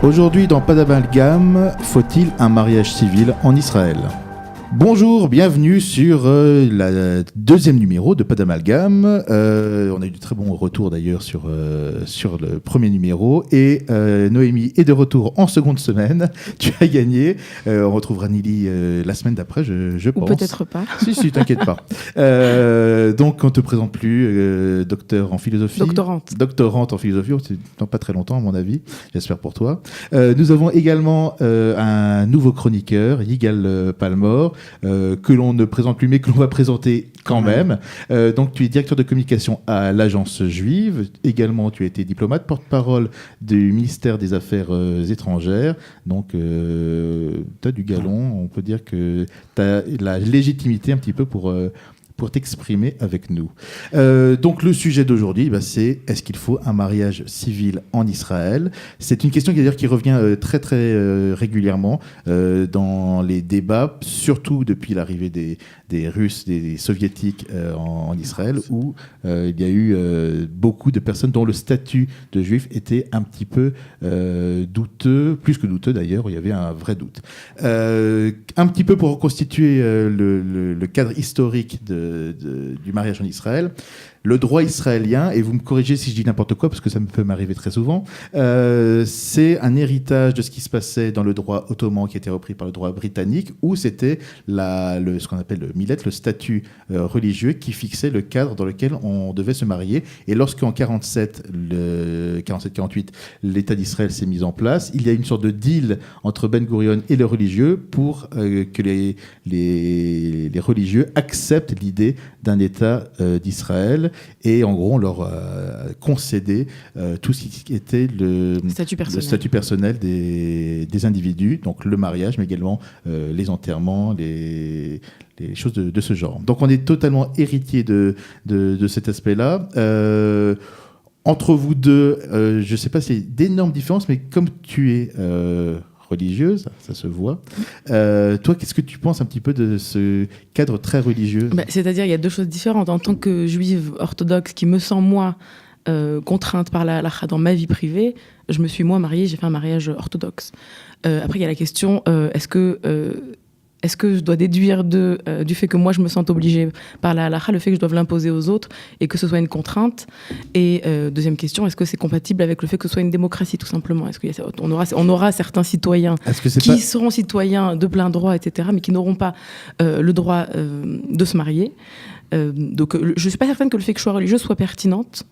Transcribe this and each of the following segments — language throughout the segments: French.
Aujourd'hui, dans Pas d'amalgame, faut-il un mariage civil en Israël ? Bonjour, bienvenue sur le deuxième numéro de Pas d'amalgame. On a eu de très bons retours d'ailleurs sur le premier numéro. Et Noémie est de retour en seconde semaine. Tu as gagné. On retrouvera Nili la semaine d'après, je pense. Ou peut-être pas. Si, t'inquiète pas. Donc, on ne te présente plus docteur en philosophie. Doctorante en philosophie, c'est dans pas très longtemps à mon avis, j'espère pour toi. Nous avons également un nouveau chroniqueur, Yigal Palmore, que l'on ne présente plus mais que l'on va présenter quand même. Donc tu es directeur de communication à l'Agence Juive. Également tu as été diplomate, porte-parole du ministère des Affaires étrangères. Donc tu as du galon, on peut dire que tu as la légitimité un petit peu pour t'exprimer avec nous. Donc le sujet d'aujourd'hui, c'est est-ce qu'il faut un mariage civil en Israël ? C'est une question qui revient très très régulièrement dans les débats, surtout depuis l'arrivée des Russes, des Soviétiques en Israël, où il y a eu beaucoup de personnes dont le statut de juif était un petit peu douteux, plus que douteux d'ailleurs, où il y avait un vrai doute. Un petit peu pour reconstituer le cadre historique du mariage en Israël. Le droit israélien, et vous me corrigez si je dis n'importe quoi, parce que ça peut m'arriver très souvent, c'est un héritage de ce qui se passait dans le droit ottoman qui a été repris par le droit britannique, où c'était ce qu'on appelle le millet, le statut religieux qui fixait le cadre dans lequel on devait se marier. Et lorsqu'en 47-48, l'État d'Israël s'est mis en place, il y a une sorte de deal entre Ben Gurion et les religieux pour que les religieux acceptent l'idée d'un État d'Israël. Et en gros, on leur concédait tout ce qui était le statut personnel des individus, donc le mariage, mais également les enterrements, les choses de ce genre. Donc on est totalement héritier de cet aspect-là. Entre vous deux, je ne sais pas si c'est d'énormes différences, mais comme tu es religieuse, ça se voit. Toi, qu'est-ce que tu penses un petit peu de ce cadre très religieux ? C'est-à-dire, il y a deux choses différentes. En tant que juive orthodoxe qui me sent, moi, contrainte par la halakha dans ma vie privée, je me suis, moi, mariée, j'ai fait un mariage orthodoxe. Après, il y a la question, est-ce que je dois déduire du fait que moi je me sente obligée par la halakha, le fait que je doive l'imposer aux autres et que ce soit une contrainte ? Et deuxième question, est-ce que c'est compatible avec le fait que ce soit une démocratie, tout simplement ? Est-ce qu'on aura certains citoyens qui seront citoyens de plein droit, etc., mais qui n'auront pas le droit de se marier ? Donc je ne suis pas certaine que le fait que je sois religieuse soit pertinente.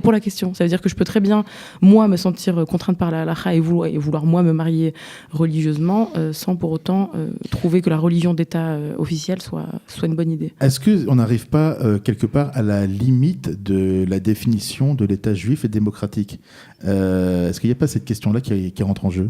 Pour la question. Ça veut dire que je peux très bien, moi, me sentir contrainte par la halakha et vouloir moi, me marier religieusement sans pour autant trouver que la religion d'État officielle soit une bonne idée. Est-ce qu'on n'arrive pas, quelque part, à la limite de la définition de l'État juif et démocratique ? Est-ce qu'il n'y a pas cette question-là qui rentre en jeu ?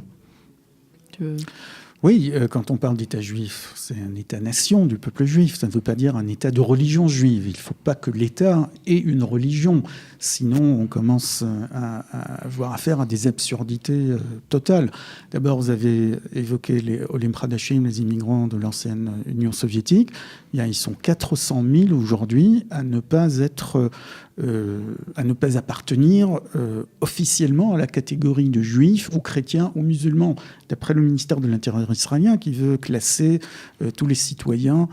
Oui, quand on parle d'État juif, c'est un État-nation du peuple juif. Ça ne veut pas dire un État de religion juive. Il ne faut pas que l'État ait une religion. Sinon, on commence à avoir affaire à des absurdités totales. D'abord, vous avez évoqué les Olim Hadashim, les immigrants de l'ancienne Union soviétique. Ils sont 400 000 aujourd'hui à ne pas appartenir officiellement à la catégorie de juifs ou chrétiens ou musulmans, d'après le ministère de l'Intérieur israélien qui veut classer tous les citoyens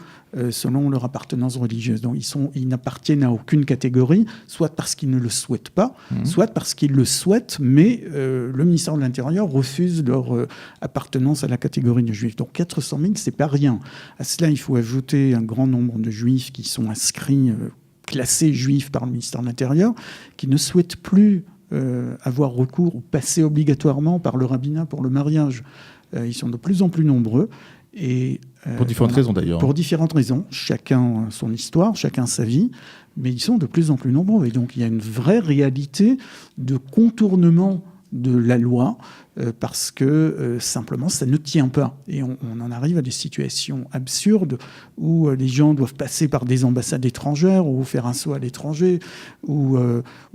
selon leur appartenance religieuse. Donc ils n'appartiennent à aucune catégorie, soit parce qu'ils ne le souhaitent pas, soit parce qu'ils le souhaitent, mais le ministère de l'Intérieur refuse leur appartenance à la catégorie de juifs. Donc 400 000, c'est pas rien. À cela, il faut ajouter un grand nombre de juifs qui sont inscrits classés juifs par le ministère de l'Intérieur, qui ne souhaitent plus avoir recours ou passer obligatoirement par le rabbinat pour le mariage. Ils sont de plus en plus nombreux. Et, pour différentes raisons d'ailleurs. Pour différentes raisons. Chacun son histoire, chacun sa vie. Mais ils sont de plus en plus nombreux. Et donc il y a une vraie réalité de contournement de la loi parce que simplement ça ne tient pas. Et on en arrive à des situations absurdes où les gens doivent passer par des ambassades étrangères ou faire un saut à l'étranger, ou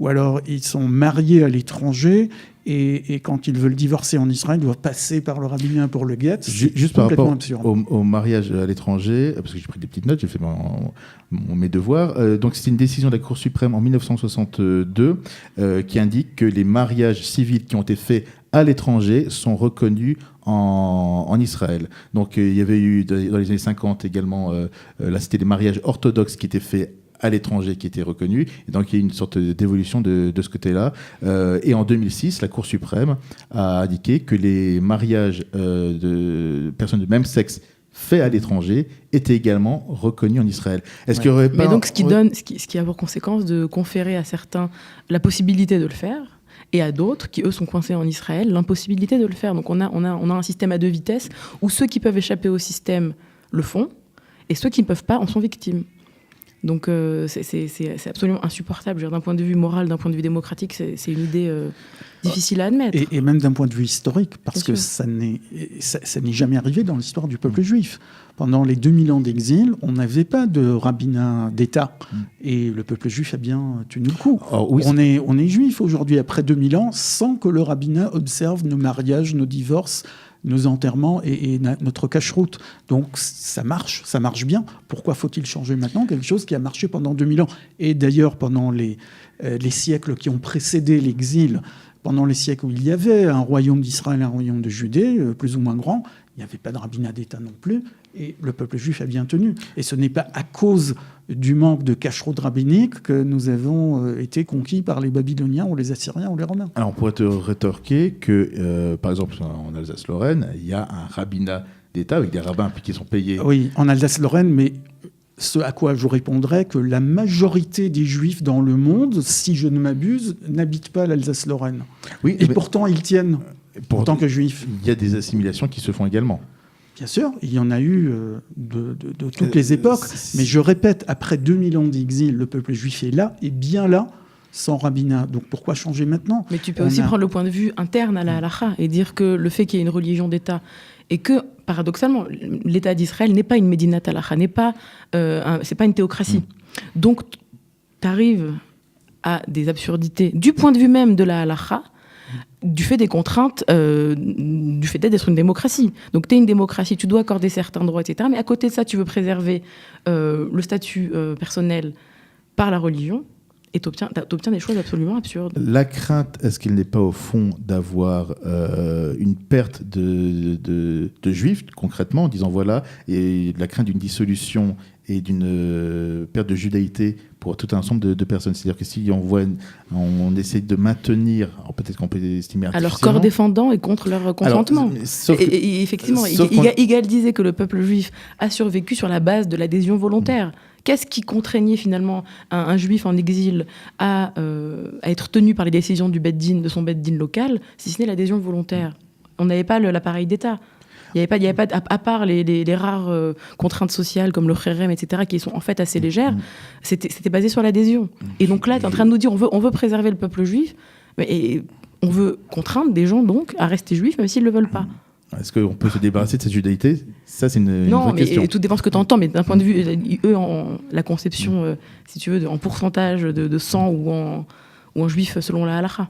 alors ils sont mariés à l'étranger et quand ils veulent divorcer en Israël, ils doivent passer par le rabbinat pour le guet. Juste par rapport au mariage à l'étranger, parce que j'ai pris des petites notes, j'ai fait mes devoirs. Donc c'est une décision de la Cour suprême en 1962 qui indique que les mariages civils qui ont été faits à l'étranger sont reconnus en Israël. Donc il y avait eu dans les années 50 également, là c'était des mariages orthodoxes qui étaient faits à l'étranger qui étaient reconnus. Et donc, il y a une sorte d'évolution de ce côté-là. Et en 2006, la Cour suprême a indiqué que les mariages de personnes de même sexe faits à l'étranger étaient également reconnus en Israël. Est-ce qu'il y aurait pas... Mais donc, ce qui a pour conséquence de conférer à certains la possibilité de le faire, et à d'autres, qui eux sont coincés en Israël, l'impossibilité de le faire. Donc on a un système à deux vitesses, où ceux qui peuvent échapper au système le font, et ceux qui ne peuvent pas en sont victimes. Donc c'est absolument insupportable. D'un point de vue moral, d'un point de vue démocratique, c'est une idée difficile à admettre. Et même d'un point de vue historique, parce que ça n'est jamais arrivé dans l'histoire du peuple juif. Pendant les 2000 ans d'exil, on n'avait pas de rabbinat d'État. Et le peuple juif a bien tenu le coup. Oui, on est juif aujourd'hui, après 2000 ans, sans que le rabbinat observe nos mariages, nos divorces, nos enterrements et notre cache-route. Donc ça marche bien. Pourquoi faut-il changer maintenant quelque chose qui a marché pendant 2000 ans? Et d'ailleurs, pendant les siècles qui ont précédé l'exil, pendant les siècles où il y avait un royaume d'Israël, un royaume de Judée, plus ou moins grand, il n'y avait pas de rabbinat d'État non plus, et le peuple juif a bien tenu. Et ce n'est pas à cause du manque de cache-route rabbinique que nous avons été conquis par les Babyloniens ou les Assyriens ou les Romains. Alors on pourrait te rétorquer que, par exemple, en Alsace-Lorraine, il y a un rabbinat d'État avec des rabbins qui sont payés. Oui, en Alsace-Lorraine, mais ce à quoi je répondrais que la majorité des Juifs dans le monde, si je ne m'abuse, n'habitent pas l'Alsace-Lorraine. Oui, et pourtant, ils tiennent en tant que Juifs. Il y a des assimilations qui se font également. Bien sûr, il y en a eu de toutes les époques. Mais je répète, après 2000 ans d'exil, le peuple juif est là, et bien là, sans rabbinat. Donc pourquoi changer maintenant? Mais tu peux aussi prendre le point de vue interne à la halakha et dire que le fait qu'il y ait une religion d'État et que, paradoxalement, l'État d'Israël n'est pas une médinat halakha, c'est pas une théocratie. Donc tu arrives à des absurdités du point de vue même de la halakha, du fait des contraintes, du fait d'être une démocratie. Donc tu es une démocratie, tu dois accorder certains droits, etc. Mais à côté de ça, tu veux préserver le statut personnel par la religion, et tu obtiens des choses absolument absurdes. La crainte, est-ce qu'il n'est pas au fond d'avoir une perte de juifs, concrètement, en disant voilà, et la crainte d'une dissolution et d'une perte de judaïté pour tout un ensemble de personnes. C'est-à-dire que si on essaie de maintenir, alors peut-être qu'on peut estimer artificiellement... Alors, corps défendant et contre leur consentement. Et effectivement, Yigal disait que le peuple juif a survécu sur la base de l'adhésion volontaire. Qu'est-ce qui contraignait finalement un juif en exil à être tenu par les décisions du Beth-Din, de son Beth-Din local, si ce n'est l'adhésion volontaire? On n'avait pas l'appareil d'État. Il n'y avait pas, à part les rares contraintes sociales comme le kherem, etc., qui sont en fait assez légères, c'était basé sur l'adhésion. Et donc là, tu es en train de nous dire on veut préserver le peuple juif, et on veut contraindre des gens donc à rester juifs même s'ils ne le veulent pas. Est-ce qu'on peut se débarrasser de cette judaïté? Ça, c'est une vraie question. Non, tout dépend de ce que tu entends, mais d'un point de vue, la conception, si tu veux, en pourcentage de sang ou en juif selon la halakha.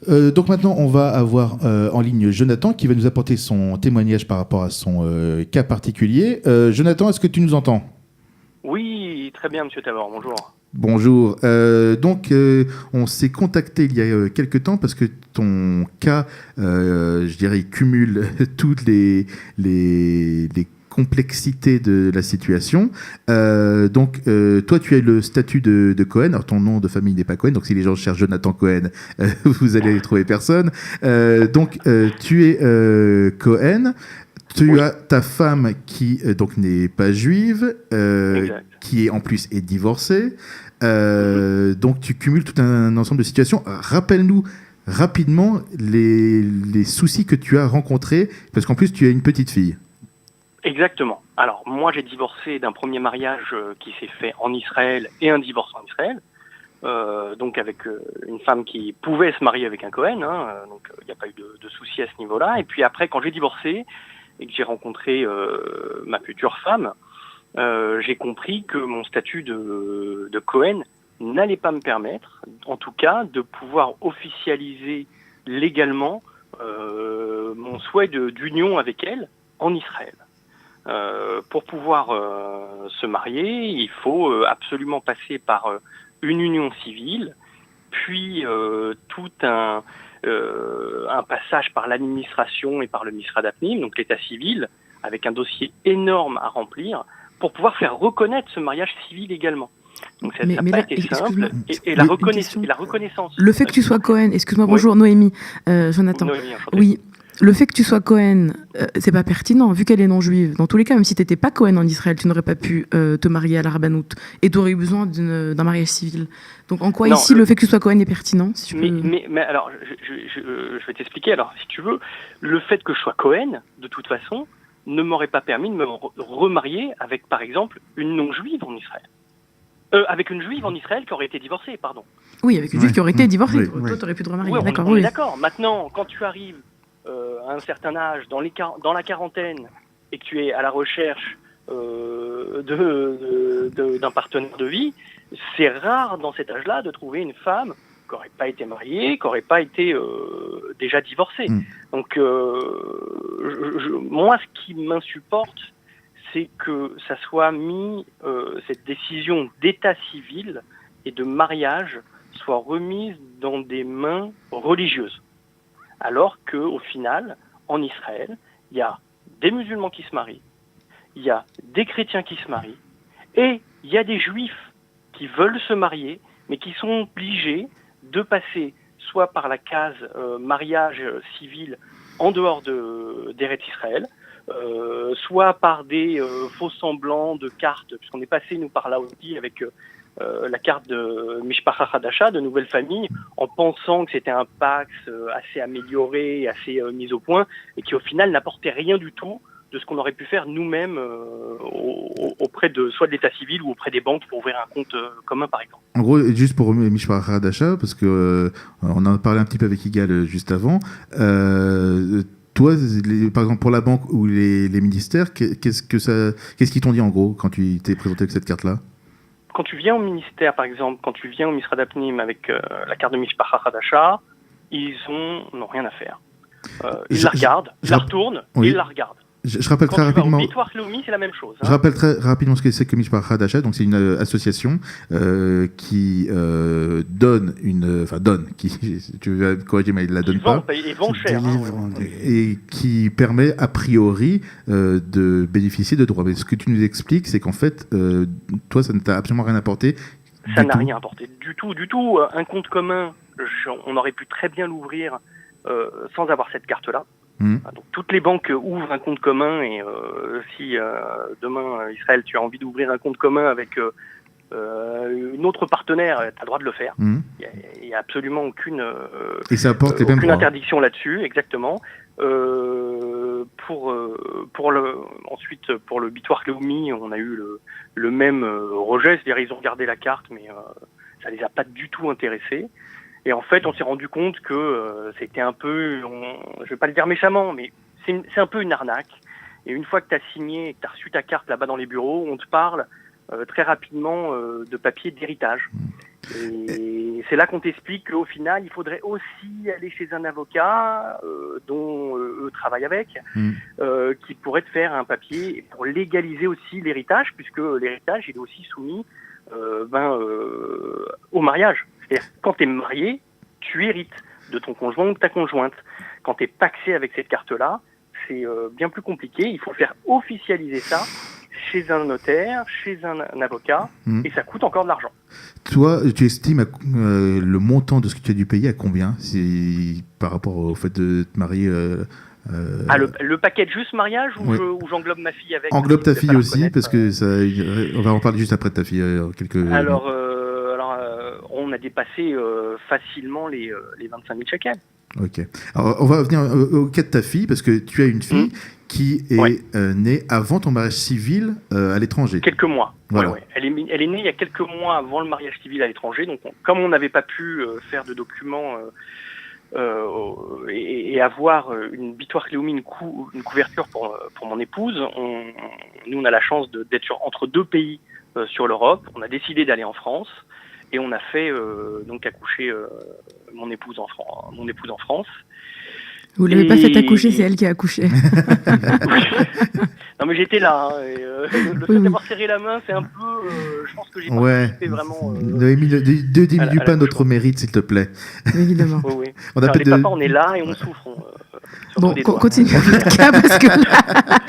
Donc maintenant, on va avoir en ligne Jonathan qui va nous apporter son témoignage par rapport à son cas particulier. Jonathan, est-ce que tu nous entends? Oui, très bien, Monsieur Tabor, bonjour. Bonjour. Donc, on s'est contacté il y a quelques temps parce que ton cas, je dirais, il cumule toutes les complexité de la situation. Donc, toi, tu as le statut de Cohen. Alors, ton nom de famille n'est pas Cohen. Donc, si les gens cherchent Jonathan Cohen, vous allez trouver personne. Donc, tu es Cohen. Tu as ta femme qui donc n'est pas juive, qui en plus est divorcée. Donc, tu cumules tout un ensemble de situations. Rappelle-nous rapidement les soucis que tu as rencontrés, parce qu'en plus, tu as une petite fille. Exactement. Alors, moi, j'ai divorcé d'un premier mariage qui s'est fait en Israël et un divorce en Israël. donc avec une femme qui pouvait se marier avec un Cohen, donc il n'y a pas eu de souci à ce niveau-là. Et puis après, quand j'ai divorcé et que j'ai rencontré ma future femme, j'ai compris que mon statut de Cohen n'allait pas me permettre, en tout cas, de pouvoir officialiser légalement mon souhait d'union avec elle en Israël. Pour pouvoir se marier, il faut absolument passer par une union civile, puis tout un passage par l'administration et par le Misrad Apnim, donc l'état civil, avec un dossier énorme à remplir, pour pouvoir faire reconnaître ce mariage civil également. Donc ça n'a pas été simple. Et la reconnaissance. Le fait que tu sois Cohen, excuse-moi, bonjour Noémie, Jonathan. Noémie, oui. Le fait que tu sois Cohen, c'est pas pertinent, vu qu'elle est non-juive. Dans tous les cas, même si tu n'étais pas Cohen en Israël, tu n'aurais pas pu te marier à la rabbanout. Et tu aurais eu besoin d'un mariage civil. Donc en quoi ici, le fait que tu sois Cohen est pertinent si mais alors, je vais t'expliquer. Alors, si tu veux, le fait que je sois Cohen, de toute façon, ne m'aurait pas permis de me remarier avec, par exemple, une non-juive en Israël. Avec une juive en Israël qui aurait été divorcée, pardon. Oui, avec une juive qui aurait été divorcée. Toi, tu aurais pu te remarier. On est d'accord. Maintenant, quand tu arrives à un certain âge, dans la quarantaine, et que tu es à la recherche d'un partenaire de vie, c'est rare dans cet âge-là de trouver une femme qui n'aurait pas été mariée, qui n'aurait pas été déjà divorcée. Donc, moi, ce qui m'insupporte, c'est que ça soit mis, cette décision d'état civil et de mariage soit remise dans des mains religieuses. Alors qu'au final, en Israël, il y a des musulmans qui se marient, il y a des chrétiens qui se marient, et il y a des juifs qui veulent se marier, mais qui sont obligés de passer soit par la case mariage civil en dehors d'Eretz Israël, soit par des faux semblants de cartes, puisqu'on est passé, nous, par là aussi, avec la carte de Mishpacha Hadasha, de nouvelle famille, en pensant que c'était un Pax assez amélioré, assez mis au point, et qui au final n'apportait rien du tout de ce qu'on aurait pu faire nous-mêmes auprès soit de l'état civil ou auprès des banques pour ouvrir un compte commun, par exemple. En gros, juste pour Mishpacha Hadasha, parce que on en a parlé un petit peu avec Igal juste avant. Toi, par exemple, pour la banque ou les ministères, qu'est-ce qu'ils t'ont dit en gros quand tu t'es présenté avec cette carte-là? Quand tu viens au ministère, par exemple, quand tu viens au Misrad Apnim avec la carte de Mishpacha Hadasha, ils n'ont rien à faire. Ils la regardent, la retournent, et ils la regardent. Je rappelle très rapidement. Bitoire Leumi, c'est la même chose. Je rappelle très rapidement ce que c'est que Mishpacha Hadasha. Donc c'est une association qui donne tu vas corriger, mais il la donne pas. Ils vendent cher. Et qui permet a priori de bénéficier de droits. Mais ce que tu nous expliques, c'est qu'en fait, toi, ça ne t'a absolument rien apporté. Ça n'a rien apporté du tout. Un compte commun, on aurait pu très bien l'ouvrir sans avoir cette carte-là. Donc, toutes les banques ouvrent un compte commun et si demain, Israël, tu as envie d'ouvrir un compte commun avec une autre partenaire, tu as le droit de le faire. Il n'y a absolument aucune interdiction là-dessus, exactement. Ensuite, pour le Bitoire Leumi, on a eu le même rejet, c'est-à-dire ils ont regardé la carte, mais ça les a pas du tout intéressés. Et en fait, on s'est rendu compte que c'était un peu, je vais pas le dire méchamment, mais c'est un peu une arnaque. Et une fois que tu as signé et que tu as reçu ta carte là-bas dans les bureaux, on te parle très rapidement de papier d'héritage. Et c'est là qu'on t'explique qu'au final, il faudrait aussi aller chez un avocat dont eux travaillent avec, qui pourrait te faire un papier pour légaliser aussi l'héritage, puisque l'héritage, il est aussi soumis au mariage. C'est-à-dire, quand tu es marié, tu hérites de ton conjoint ou de ta conjointe. Quand tu es paxé avec cette carte-là, c'est bien plus compliqué. Il faut faire officialiser ça chez un notaire, chez un avocat, et ça coûte encore de l'argent. Toi, tu estimes le montant de ce que tu as dû payer à combien par rapport au fait de te marier le paquet de juste mariage ou j'englobe ma fille avec? Englobe ta fille aussi, parce que on va en parler juste après de ta fille. Alors, on a dépassé facilement les 25 000 shekels. Ok. Alors, on va revenir au cas de ta fille, parce que tu as une fille qui est née avant ton mariage civil à l'étranger. Quelques mois. Voilà. Ouais. Elle est née il y a quelques mois avant le mariage civil à l'étranger. Donc, comme on n'avait pas pu faire de documents et avoir une bitoire Léoumi, une couverture pour mon épouse, nous on a la chance d'être entre deux pays sur l'Europe. On a décidé d'aller en France et on a fait donc accoucher mon épouse en France. Vous l'avez pas fait accoucher, c'est elle qui a accouché. Non mais j'étais là. Le fait d'avoir serré la main, c'est un peu. Je pense que j'ai participé vraiment. Noémie, diminue pas notre mérite, s'il te plaît. Évidemment. Oui. Les papas, on est là et on souffre. Bon, continuez votre cas parce que là,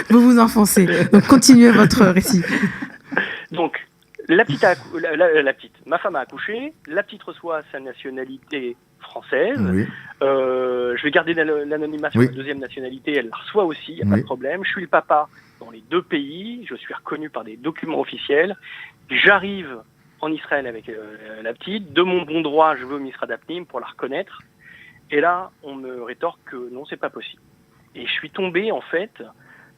vous enfoncez. Donc continuez votre récit. Donc, ma femme a accouché. La petite reçoit sa nationalité française. Oui. Je vais garder l'anonymat sur la deuxième nationalité. Elle la reçoit aussi, il n'y a pas de problème. Je suis le papa dans les deux pays. Je suis reconnu par des documents officiels. J'arrive en Israël avec la petite. De mon bon droit, je vais au Misra d'Apnim pour la reconnaître. Et là, on me rétorque que non, c'est pas possible. Et je suis tombé, en fait...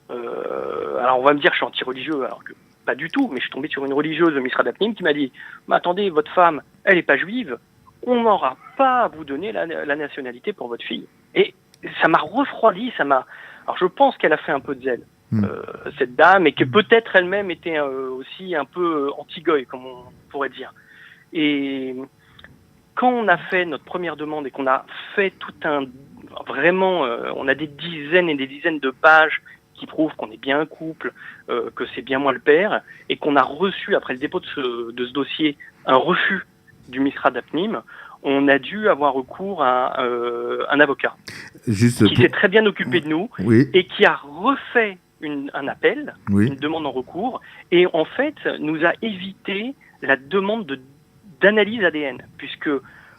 alors, on va me dire que je suis anti-religieux, alors que pas du tout, mais je suis tombé sur une religieuse au Misra d'Apnim qui m'a dit « Mais attendez, votre femme, elle n'est pas juive, on n'aura pas à vous donner la nationalité pour votre fille. » Et ça m'a refroidi, Alors je pense qu'elle a fait un peu de zèle, cette dame, et que peut-être elle-même était aussi un peu anti-goy, comme on pourrait dire. Et quand on a fait notre première demande et qu'on a fait on a des dizaines et des dizaines de pages qui prouvent qu'on est bien un couple, que c'est bien moi le père, et qu'on a reçu, après le dépôt de ce dossier, un refus du Misra d'Apnim, on a dû avoir recours à un avocat qui s'est très bien occupé de nous et qui a refait un appel, une demande en recours, et en fait nous a évité la demande d'analyse ADN, puisque...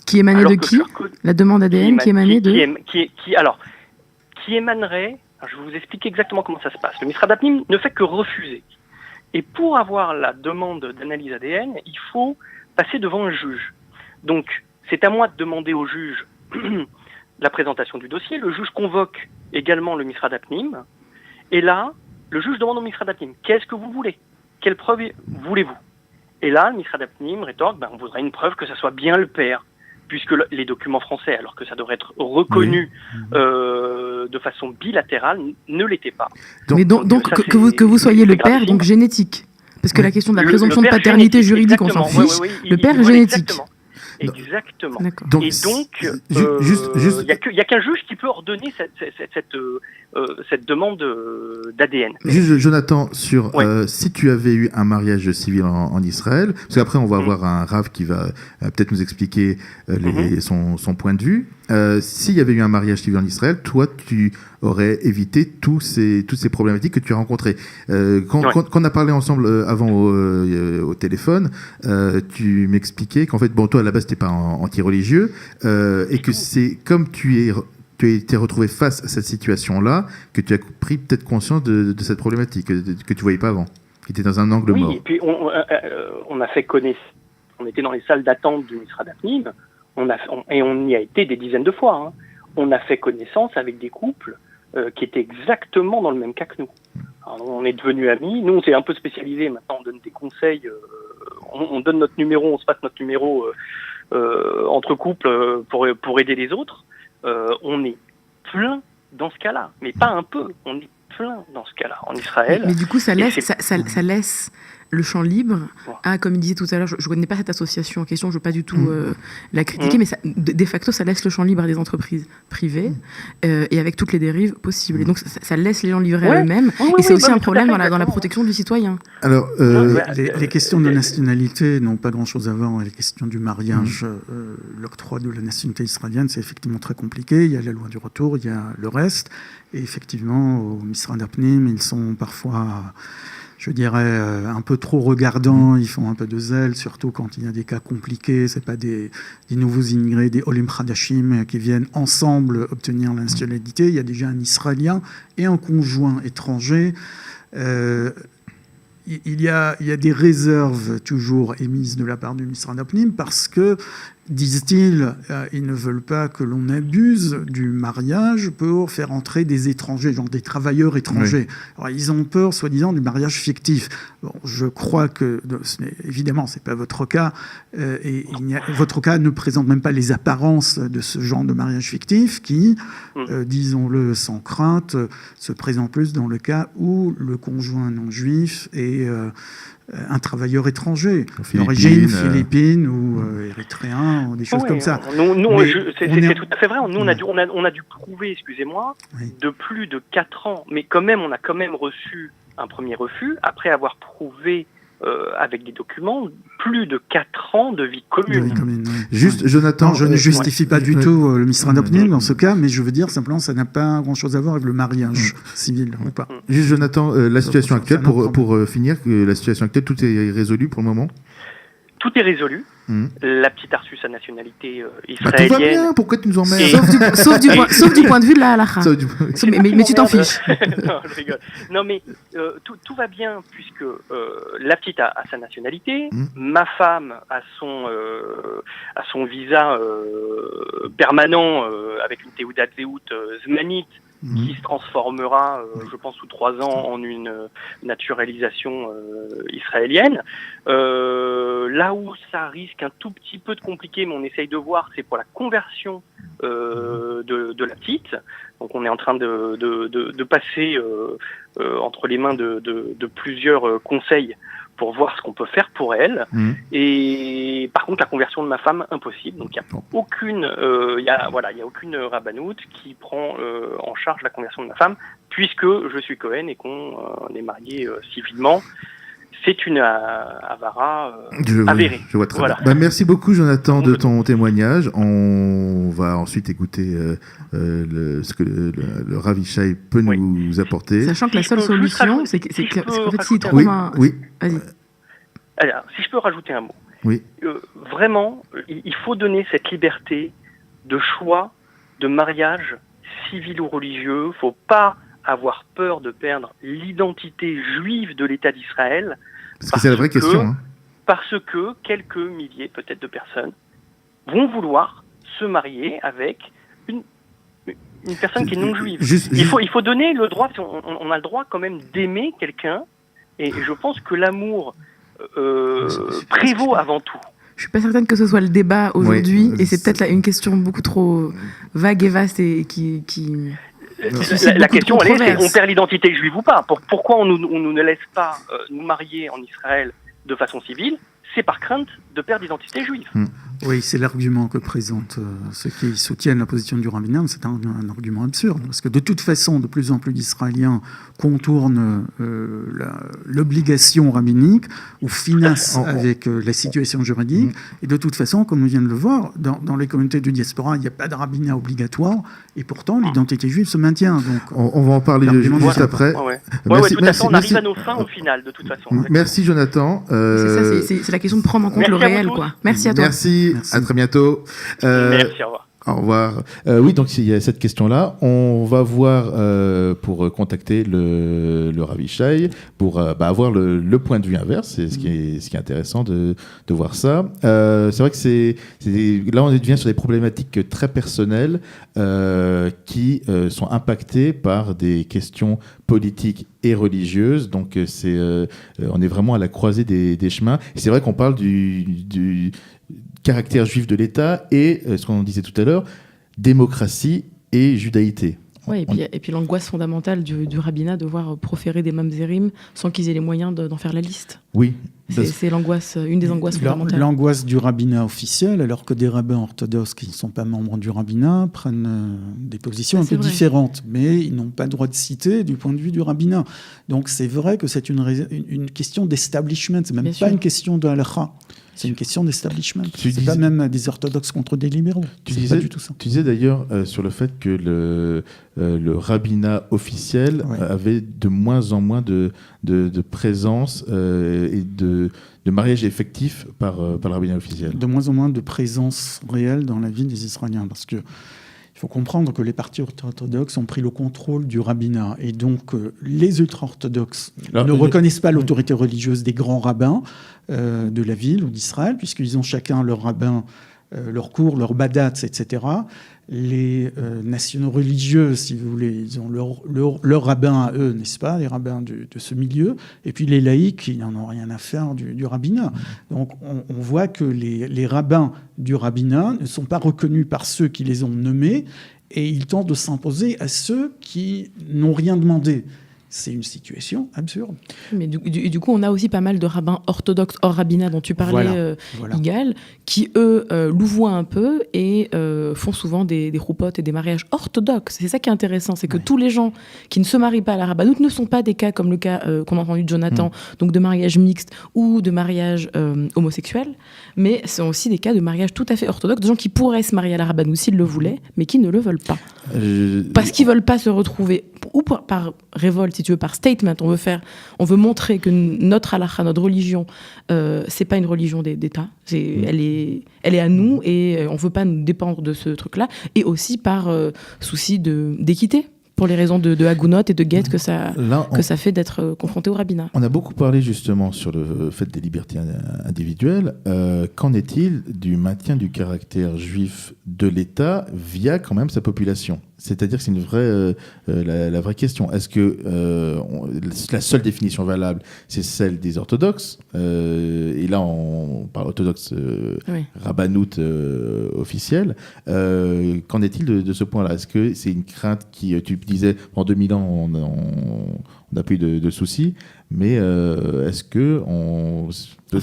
Qui émanait de qui ? La demande ADN qui émanait de... Qui émanerait... Je vais vous expliquer exactement comment ça se passe. Le Misra d'Apnim ne fait que refuser. Et pour avoir la demande d'analyse ADN, il faut passer devant un juge. Donc, c'est à moi de demander au juge la présentation du dossier. Le juge convoque également le Misra d'Apnim. Et là, le juge demande au Misra d'Apnim, qu'est-ce que vous voulez ? Quelle preuve voulez-vous ? Et là, le Misra d'Apnim rétorque, on voudrait une preuve que ça soit bien le père, puisque les documents français, alors que ça devrait être reconnu de façon bilatérale, ne l'étaient pas. Donc que vous soyez le père, donc génétique. Parce que la question de la présomption de paternité juridique, on s'en fiche. Le père est génétique. Exactement. Donc, et donc, il n'y a qu'un juge qui peut ordonner cette demande d'ADN. Juste, Jonathan, si tu avais eu un mariage civil en Israël, parce qu'après on va avoir un Rav qui va peut-être nous expliquer son point de vue. S'il y avait eu un mariage civil en Israël, toi, tu aurais évité toutes ces problématiques que tu as rencontrées. Quand on a parlé ensemble avant au téléphone, tu m'expliquais qu'en fait, toi, à la base, tu n'es pas anti-religieux, et que c'est comme tu t'es retrouvé face à cette situation-là que tu as pris peut-être conscience de cette problématique que tu ne voyais pas avant, qui était dans un angle mort. Oui, et puis on a fait connaissance. On était dans les salles d'attente du Misra d'Apnim, et on y a été des dizaines de fois. On a fait connaissance avec des couples qui étaient exactement dans le même cas que nous. Alors, on est devenus amis. Nous, on s'est un peu spécialisés. Maintenant, on donne des conseils. On donne notre numéro, on se passe notre numéro entre couples pour aider les autres. On est plein dans ce cas-là, mais pas un peu. On est plein dans ce cas-là en Israël. Mais du coup, ça laisse le champ libre à, comme il disait tout à l'heure, je ne connais pas cette association en question, je ne veux pas du tout la critiquer, mais de facto, ça laisse le champ libre à des entreprises privées et avec toutes les dérives possibles. Et donc, ça laisse les gens livrés à eux-mêmes. Et c'est aussi un problème dans la protection du citoyen. Alors, les questions de nationalité n'ont pas grand-chose à voir avec les questions du mariage. L'octroi de la nationalité israélienne, c'est effectivement très compliqué. Il y a la loi du retour, il y a le reste. Et effectivement, au Misra d'Apnim, ils sont parfois... je dirais, un peu trop regardants, ils font un peu de zèle, surtout quand il y a des cas compliqués, c'est pas des nouveaux immigrés, des Olim Khadashim qui viennent ensemble obtenir la nationalité, il y a déjà un Israélien et un conjoint étranger. Il y a des réserves toujours émises de la part du Misra d'Apnim parce que disent-ils, ils ne veulent pas que l'on abuse du mariage pour faire entrer des étrangers, genre des travailleurs étrangers. Oui. Alors, ils ont peur, soi-disant, du mariage fictif. Bon, je crois que, évidemment, c'est pas votre cas, et votre cas ne présente même pas les apparences de ce genre de mariage fictif qui, disons-le sans crainte, se présente plus dans le cas où le conjoint non juif est un travailleur étranger, d'origine philippine ou érythréen, ou des choses comme ça. C'est tout à fait vrai. Nous, on a dû prouver, excusez-moi, de plus de 4 ans, mais quand même, on a quand même reçu un premier refus, après avoir prouvé avec des documents, plus de 4 ans de vie commune. Juste, Jonathan... Non, je ne justifie pas du tout le misrandopning dans ce cas, mais je veux dire simplement ça n'a pas grand-chose à voir avec le mariage civil. Ou pas. Juste, Jonathan, la situation actuelle, pour finir, la situation actuelle, tout est résolu pour le moment ? Tout est résolu. La petite a reçu sa nationalité israélienne. Tout va bien, pourquoi tu nous emmerdes ? Sauf du point de vue de la halakha. Mais tu t'en fiches. Non, je rigole. Non, mais tout va bien puisque la petite a sa nationalité, ma femme a son visa permanent avec une Théoudat Zéout zmanite, qui se transformera, je pense, sous 3 ans en une naturalisation israélienne. Là où ça risque un tout petit peu de compliquer, mais on essaye de voir, c'est pour la conversion de la petite. Donc on est en train de passer entre les mains de plusieurs conseils pour voir ce qu'on peut faire pour elle. Et par contre, la conversion de ma femme, impossible. Donc il n'y a aucune rabbanoute qui prend en charge la conversion de ma femme, puisque je suis Cohen et qu'on est mariés civilement. C'est une avara avérée. Je vois très bien. Merci beaucoup, Jonathan, de ton témoignage. On va ensuite écouter ce que le Rav Yishai peut nous apporter. Sachant que la seule solution, c'est qu'en fait, s'il trouve Oui. Vas-y. Alors, si je peux rajouter un mot. Oui. Vraiment, il faut donner cette liberté de choix, de mariage civil ou religieux. Il ne faut pas avoir peur de perdre l'identité juive de l'État d'Israël. Parce que c'est la vraie question. Parce que quelques milliers, peut-être, de personnes vont vouloir se marier avec une personne qui est non juive. Il faut donner le droit, on a le droit quand même d'aimer quelqu'un, et je pense que l'amour prévaut avant tout. Je suis pas certaine que ce soit le débat aujourd'hui, et c'est peut-être une question beaucoup trop vague et vaste et qui... La question, elle est, on perd l'identité juive ou pas ? Pourquoi on ne laisse pas nous marier en Israël de façon civile ? C'est par crainte de perdre l'identité juive. Oui, c'est l'argument que présentent ceux qui soutiennent la position du rabbinat. C'est un argument absurde, parce que de toute façon, de plus en plus d'Israéliens contournent l'obligation rabbinique ou finissent avec la situation juridique. Et de toute façon, comme on vient de le voir, dans les communautés du diaspora, il n'y a pas de rabbinat obligatoire, et pourtant l'identité juive se maintient. Donc, on va en parler juste après. Tout à fait, on arrive à nos fins au final, de toute façon. Merci, Jonathan. C'est la question de prendre en compte le réel, quoi. Merci à toi. Merci. À très bientôt. Merci, au revoir. Au revoir. Oui, donc il y a cette question-là. On va voir pour contacter le Rav Yishai pour avoir le point de vue inverse. C'est ce qui est intéressant de voir ça. C'est vrai que là on devient sur des problématiques très personnelles qui sont impactées par des questions politiques et religieuses. Donc on est vraiment à la croisée des chemins. Et c'est vrai qu'on parle du caractère juif de l'État et, ce qu'on disait tout à l'heure, démocratie et judaïté. Ouais, et puis l'angoisse fondamentale du rabbinat de voir proférer des mamzerim sans qu'ils aient les moyens d'en faire la liste. Oui. C'est l'angoisse, une des angoisses fondamentales. L'angoisse du rabbinat officiel, alors que des rabbins orthodoxes qui ne sont pas membres du rabbinat prennent des positions un peu différentes, mais ils n'ont pas le droit de citer du point de vue du rabbinat. Donc c'est vrai que c'est une question d'establishment, c'est même pas une question de halakha. C'est une question d'establishment. C'est pas même des orthodoxes contre des libéraux. Tu disais d'ailleurs sur le fait que le rabbinat officiel avait de moins en moins de présence et de mariage effectif par le rabbinat officiel. De moins en moins de présence réelle dans la vie des Israéliens. Parce que il faut comprendre que les partis orthodoxes ont pris le contrôle du rabbinat. Et donc, les ultra-orthodoxes ne reconnaissent pas l'autorité religieuse des grands rabbins de la ville ou d'Israël, puisqu'ils ont chacun leur rabbin leurs cours, leurs badats, etc. Les nationaux religieux, si vous voulez, ils ont leur rabbin à eux, n'est-ce pas, les rabbins de ce milieu, et puis les laïcs, ils n'en ont rien à faire du rabbinat. Donc on voit que les rabbins du rabbinat ne sont pas reconnus par ceux qui les ont nommés, et ils tentent de s'imposer à ceux qui n'ont rien demandé. C'est une situation absurde. Mais du coup, on a aussi pas mal de rabbins orthodoxes hors rabbinat dont tu parlais, voilà. Igal, qui, eux, louvoient un peu et font souvent des roupotes et des mariages orthodoxes. C'est ça qui est intéressant, c'est que tous les gens qui ne se marient pas à la rabbanoute ne sont pas des cas comme le cas qu'on a entendu de Jonathan, donc de mariage mixte ou de mariage homosexuel, mais ce sont aussi des cas de mariage tout à fait orthodoxe, de gens qui pourraient se marier à la rabbanoute s'ils le voulaient, mais qui ne le veulent pas. Parce qu'ils ne veulent pas se retrouver, ou par révolte, si tu veux, par statement, on veut montrer que notre halakha, notre religion, c'est pas une religion d'État, elle est à nous et on veut pas nous dépendre de ce truc-là, et aussi par souci d'équité, pour les raisons de Hagounot et de Guette que ça fait d'être confronté au rabbinat. On a beaucoup parlé justement sur le fait des libertés individuelles. Qu'en est-il du maintien du caractère juif de l'État via quand même sa population ? C'est-à-dire que c'est une vraie, la vraie question. Est-ce que la seule définition valable, c'est celle des orthodoxes et là, on parle orthodoxe rabbanoute officielle. Qu'en est-il de ce point-là ? Est-ce que c'est une crainte qui, tu disais, en 2000 ans, on n'a pas eu de soucis, mais est-ce que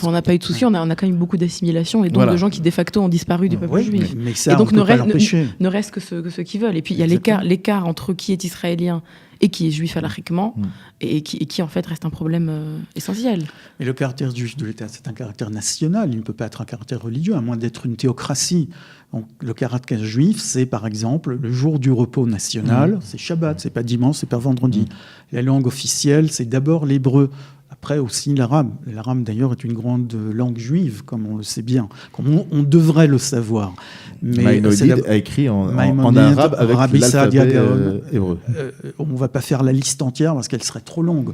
on n'a pas eu de soucis, on a quand même beaucoup d'assimilation et donc de gens qui de facto ont disparu du peuple juif. Mais ça, et donc ne reste que ceux qui veulent. Et puis il y a l'écart entre qui est israélien et qui est juif halachiquement et qui en fait reste un problème essentiel. Mais le caractère juif de l'État, c'est un caractère national, il ne peut pas être un caractère religieux, à moins d'être une théocratie. Donc, le caractère juif, c'est par exemple le jour du repos national, c'est Shabbat, c'est pas dimanche, c'est pas vendredi. La langue officielle, c'est d'abord l'hébreu. Après aussi l'arabe. L'arabe d'ailleurs est une grande langue juive, comme on le sait bien, comme on devrait le savoir. Mais Maïmonide a écrit en arabe avec l'alphabet hébreu. On ne va pas faire la liste entière parce qu'elle serait trop longue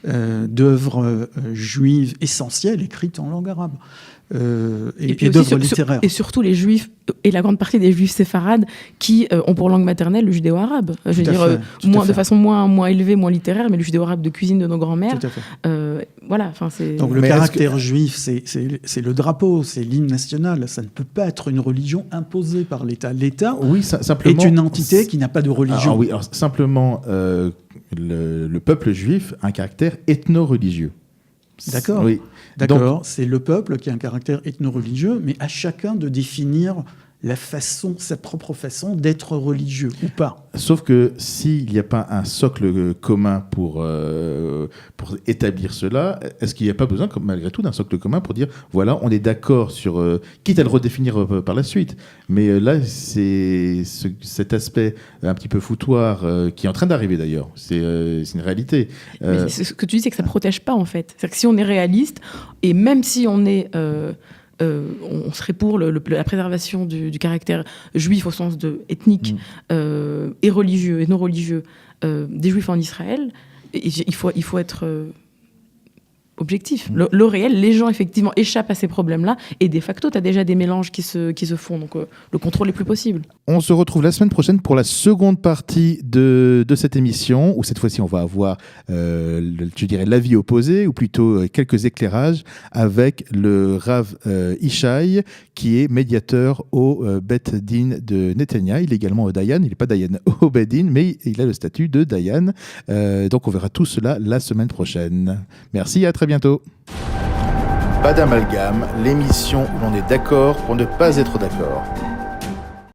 d'œuvres juives essentielles écrites en langue arabe. Et d'œuvres littéraires. Et surtout les juifs, et la grande partie des juifs séfarades qui ont pour langue maternelle le judéo-arabe. Je veux dire, de façon moins élevée, moins littéraire, mais le judéo-arabe de cuisine de nos grands-mères. Voilà, donc le caractère juif, c'est le drapeau, c'est l'hymne national. Ça ne peut pas être une religion imposée par l'État. L'État est une entité qui n'a pas de religion. Simplement, le peuple juif a un caractère ethno-religieux. D'accord. Oui. D'accord. Donc, c'est le peuple qui a un caractère ethno-religieux, mais à chacun de définir sa propre façon d'être religieux ou pas. Sauf que s'il n'y a pas un socle commun pour établir cela, est-ce qu'il n'y a pas besoin, malgré tout, d'un socle commun pour dire, voilà, on est d'accord sur... quitte à le redéfinir par la suite. Mais là, c'est cet aspect un petit peu foutoir qui est en train d'arriver d'ailleurs. C'est une réalité. Mais ce que tu dis, c'est que ça ne protège pas, en fait. C'est-à-dire que si on est réaliste, et même si on est... on serait pour la préservation du caractère juif au sens ethnique et religieux et non religieux des juifs en Israël, il faut être objectif. Le réel, les gens effectivement échappent à ces problèmes-là et de facto, tu as déjà des mélanges qui se font, donc le contrôle est plus possible. On se retrouve la semaine prochaine pour la seconde partie de cette émission, où cette fois-ci on va avoir, je dirais, l'avis opposé, ou plutôt quelques éclairages, avec le Rav Ishai, qui est médiateur au Bet Din de Netanya. Il est également au Dayan, il n'est pas Dayan au Bet Din, mais il a le statut de Dayan. Donc on verra tout cela la semaine prochaine. Merci, à très bientôt. Pas d'amalgame, l'émission où l'on est d'accord pour ne pas être d'accord.